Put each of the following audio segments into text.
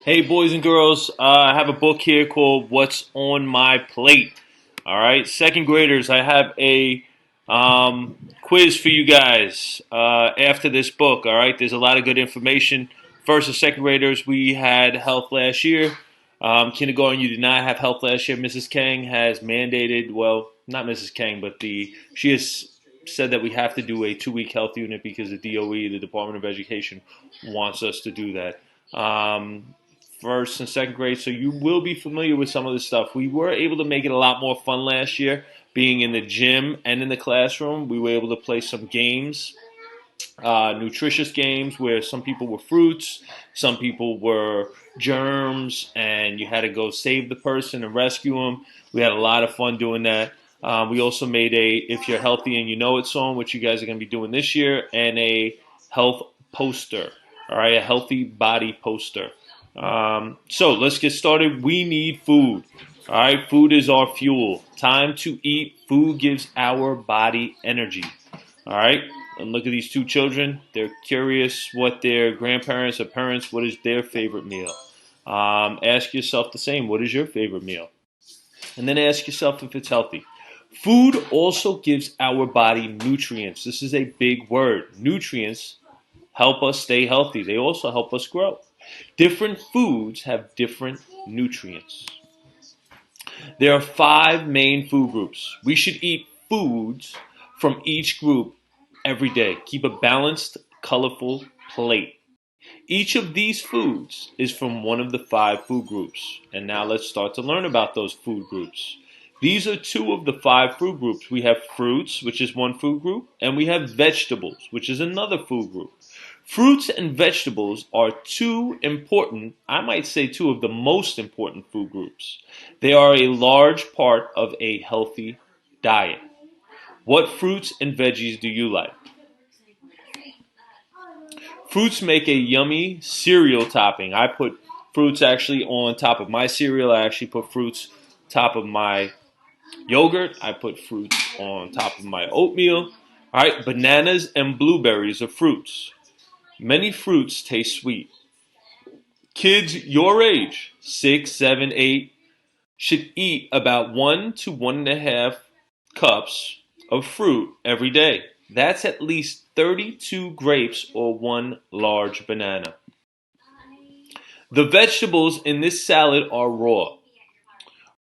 Hey, boys and girls, I have a book here called What's on My Plate. All right, second graders, I have a quiz for you guys after this book. All right, there's a lot of good information. First and second graders, we had health last year. Kindergarten, you did not have health last year. Mrs. Kang has mandated, well, not Mrs. Kang, but she has said that we have to do a 2-week health unit because the DOE, the Department of Education, wants us to do that. First and second grade, so you will be familiar with some of this stuff. We were able to make it a lot more fun last year, being in the gym and in the classroom. We were able to play some games, nutritious games where some people were fruits, some people were germs, and you had to go save the person and rescue them. We had a lot of fun doing that. We also made a "If You're Healthy and You Know It" song, which you guys are going to be doing this year, and a health poster. All right, a healthy body poster. So let's get started. We need food. All right, food is our fuel. Time to eat. Food gives our body energy. All right, and look at these two children. They're curious what their grandparents or parents, what is their favorite meal. Ask yourself the same. What is your favorite meal? And then ask yourself if it's healthy. Food also gives our body nutrients. This is a big word. Nutrients help us stay healthy. They also help us grow. Different foods have different nutrients. There are 5 main food groups. We should eat foods from each group every day. Keep a balanced, colorful plate. Each of these foods is from one of the 5 food groups. And now let's start to learn about those food groups. These are 2 of the 5 food groups. We have fruits, which is one food group, and we have vegetables, which is another food group. Fruits and vegetables are 2 important, I might say 2 of the most important food groups. They are a large part of a healthy diet. What fruits and veggies do you like? Fruits make a yummy cereal topping. I put fruits actually on top of my cereal. I actually put fruits top of my yogurt. I put fruits on top of my oatmeal. All right, bananas and blueberries are fruits. Many fruits taste sweet. Kids your age, 6, 7, 8, should eat about 1 to 1.5 cups of fruit every day. That's at least 32 grapes or 1 large banana. The vegetables in this salad are raw.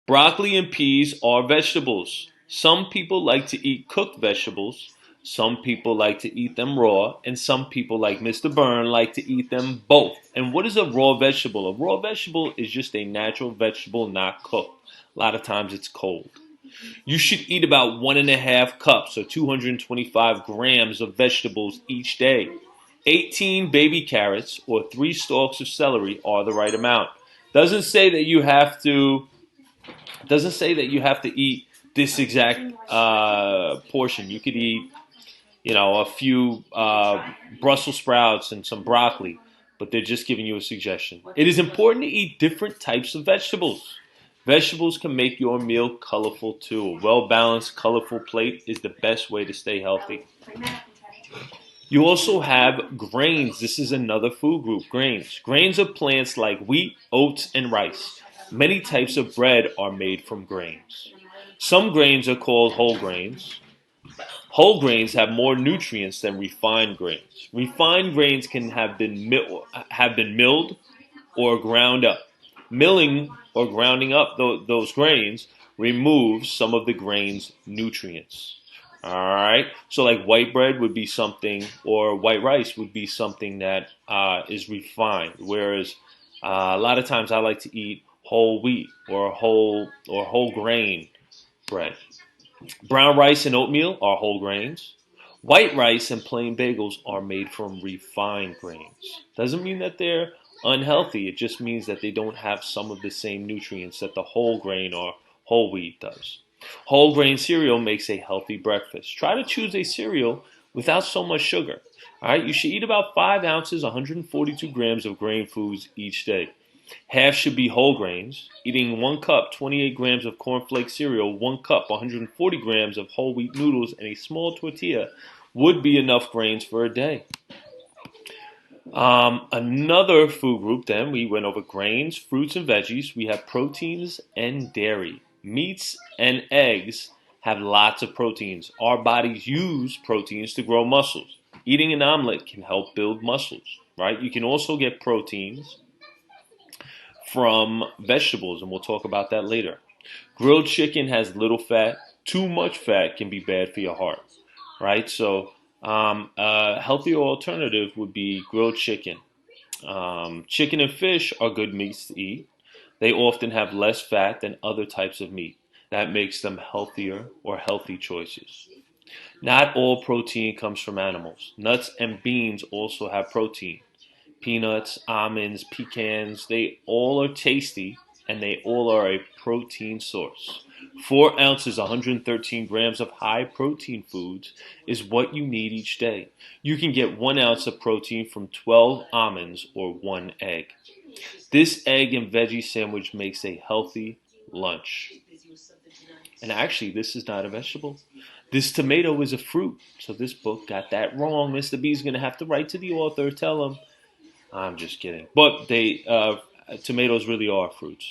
Broccoli and peas are vegetables. Some people like to eat cooked vegetables. Some people like to eat them raw. And some people, like Mr. Byrne, like to eat them both. And what is a raw vegetable? A raw vegetable is just a natural vegetable not cooked. A lot of times it's cold. You should eat about 1.5 cups or 225 grams of vegetables each day. 18 baby carrots or 3 stalks of celery are the right amount. Doesn't say that you have to doesn't say that you have to eat this exact portion. You could eat, a few Brussels sprouts and some broccoli, but they're just giving you a suggestion. It is important to eat different types of vegetables. Vegetables can make your meal colorful too. A well balanced, colorful plate is the best way to stay healthy. You also have grains. This is another food group, grains. Grains are plants like wheat, oats, and rice. Many types of bread are made from grains. Some grains are called whole grains. Whole grains have more nutrients than refined grains. Refined grains can have been milled or ground up. Milling or grounding up those grains removes some of the grain's nutrients. All right. So, like white bread would be something, or white rice would be something that is refined. Whereas a lot of times I like to eat whole wheat or whole grain bread. Brown rice and oatmeal are whole grains. White rice and plain bagels are made from refined grains. Doesn't mean that they're unhealthy. It just means that they don't have some of the same nutrients that the whole grain or whole wheat does. Whole grain cereal makes a healthy breakfast. Try to choose a cereal without so much sugar. All right, you should eat about 5 ounces, 142 grams of grain foods each day. Half should be whole grains. Eating 1 cup, 28 grams of cornflake cereal, 1 cup, 140 grams of whole wheat noodles, and a small tortilla would be enough grains for a day. Another food group, then we went over grains, fruits, and veggies. We have proteins and dairy. Meats and eggs have lots of proteins. Our bodies use proteins to grow muscles. Eating an omelet can help build muscles, right? You can also get proteins from vegetables, and we'll talk about that later. Grilled chicken has little fat. Too much fat can be bad for your heart, right? So, a healthier alternative would be grilled chicken. Chicken and fish are good meats to eat. They often have less fat than other types of meat. That makes them healthier or healthy choices. Not all protein comes from animals. Nuts and beans also have protein. Peanuts, almonds, pecans, they all are tasty and they all are a protein source. 4 ounces, 113 grams of high protein foods is what you need each day. You can get 1 ounce of protein from 12 almonds or 1 egg. This egg and veggie sandwich makes a healthy lunch. And actually, this is not a vegetable. This tomato is a fruit. So this book got that wrong. Mr. B is going to have to write to the author, tell him. I'm just kidding. But tomatoes really are fruits.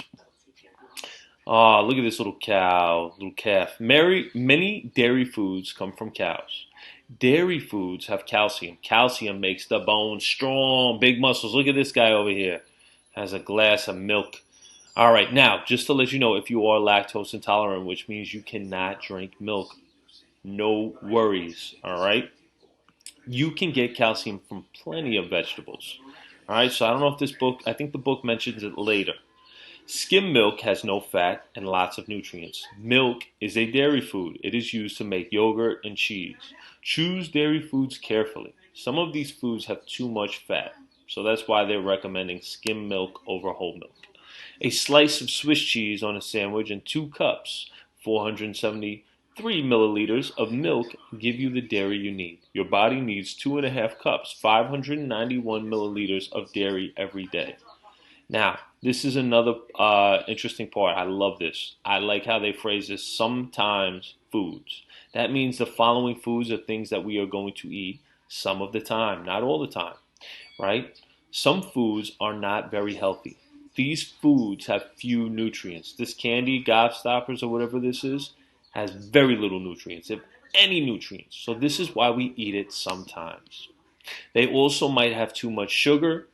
Ah, look at this little cow, little calf. Many dairy foods come from cows. Dairy foods have calcium. Calcium makes the bones strong, big muscles. Look at this guy over here. Has a glass of milk. All right, now, just to let you know, if you are lactose intolerant, which means you cannot drink milk, no worries. All right? You can get calcium from plenty of vegetables. All right, so I don't know if this book, I think the book mentions it later. Skim milk has no fat and lots of nutrients. Milk is a dairy food. It is used to make yogurt and cheese. Choose dairy foods carefully. Some of these foods have too much fat, so that's why they're recommending skim milk over whole milk. A slice of Swiss cheese on a sandwich and 2 cups, 473 milliliters of milk give you the dairy you need. Your body needs 2.5 cups, 591 milliliters of dairy every day. Now, this is another interesting part. I love this. I like how they phrase this, sometimes foods. That means the following foods are things that we are going to eat some of the time, not all the time, right? Some foods are not very healthy. These foods have few nutrients. This candy, gobstoppers, or whatever this is, has very little nutrients, if any nutrients. So this is why we eat it sometimes. They also might have too much sugar.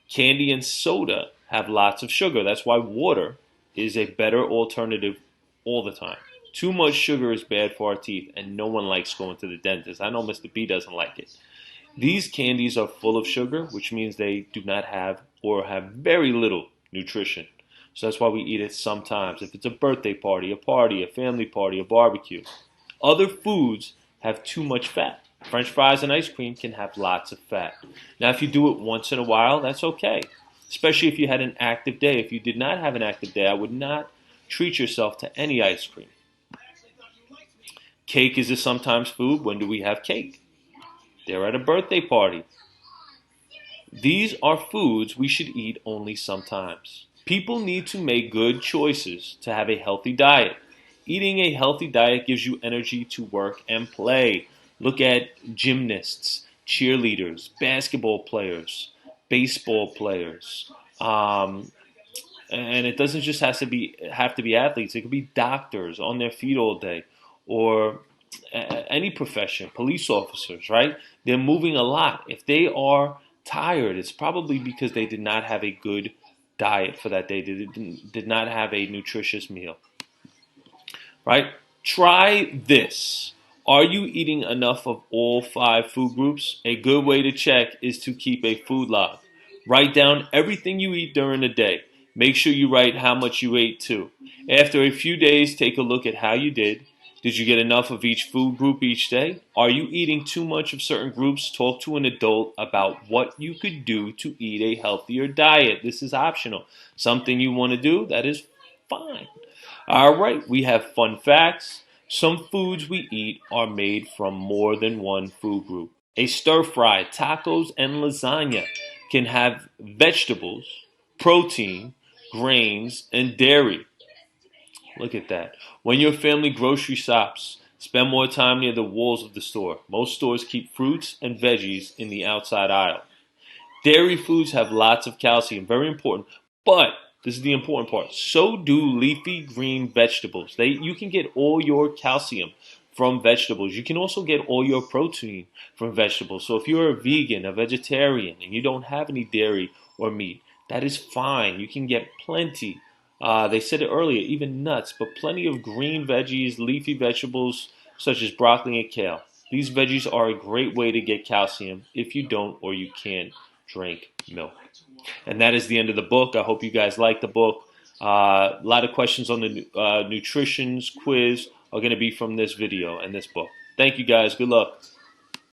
Candy and soda have lots of sugar. That's why water is a better alternative all the time. Too much sugar is bad for our teeth, and no one likes going to the dentist. I know Mr. B doesn't like it. These candies are full of sugar, which means they do not have or have very little nutrition. So that's why we eat it sometimes. If it's a birthday party, a family party, a barbecue. Other foods have too much fat. French fries and ice cream can have lots of fat. Now, if you do it once in a while, that's okay. Especially if you had an active day. If you did not have an active day, I would not treat yourself to any ice cream. Cake is a sometimes food. When do we have cake? They're at a birthday party. These are foods we should eat only sometimes. People need to make good choices to have a healthy diet. Eating a healthy diet gives you energy to work and play. Look at gymnasts, cheerleaders, basketball players, baseball players. And it doesn't just have to be athletes. It could be doctors on their feet all day, or any profession, police officers, right? They're moving a lot. If they are tired, it's probably because they did not have a good diet for that day. They did not have a nutritious meal, right? Try this. Are you eating enough of all 5 food groups? A good way to check is to keep a food log. Write down everything you eat during the day. Make sure you write how much you ate too. After a few days, take a look at how you did. Did you get enough of each food group each day? Are you eating too much of certain groups? Talk to an adult about what you could do to eat a healthier diet. This is optional. Something you want to do, that is fine. All right, we have fun facts. Some foods we eat are made from more than one food group. A stir fry, tacos, and lasagna can have vegetables, protein, grains, and dairy. Look at that. When your family grocery shops, spend more time near the walls of the store. Most stores keep fruits and veggies in the outside aisle. Dairy foods have lots of calcium, very important. But this is the important part. So do leafy green vegetables. You can get all your calcium from vegetables. You can also get all your protein from vegetables. So if you're a vegan, a vegetarian, and you don't have any dairy or meat, that is fine. You can get plenty. They said it earlier, even nuts, but plenty of green veggies, leafy vegetables such as broccoli and kale. These veggies are a great way to get calcium if you don't or you can't drink milk. And that is the end of the book. I hope you guys like the book. A lot of questions on the nutrition's quiz are going to be from this video and this book. Thank you guys. Good luck.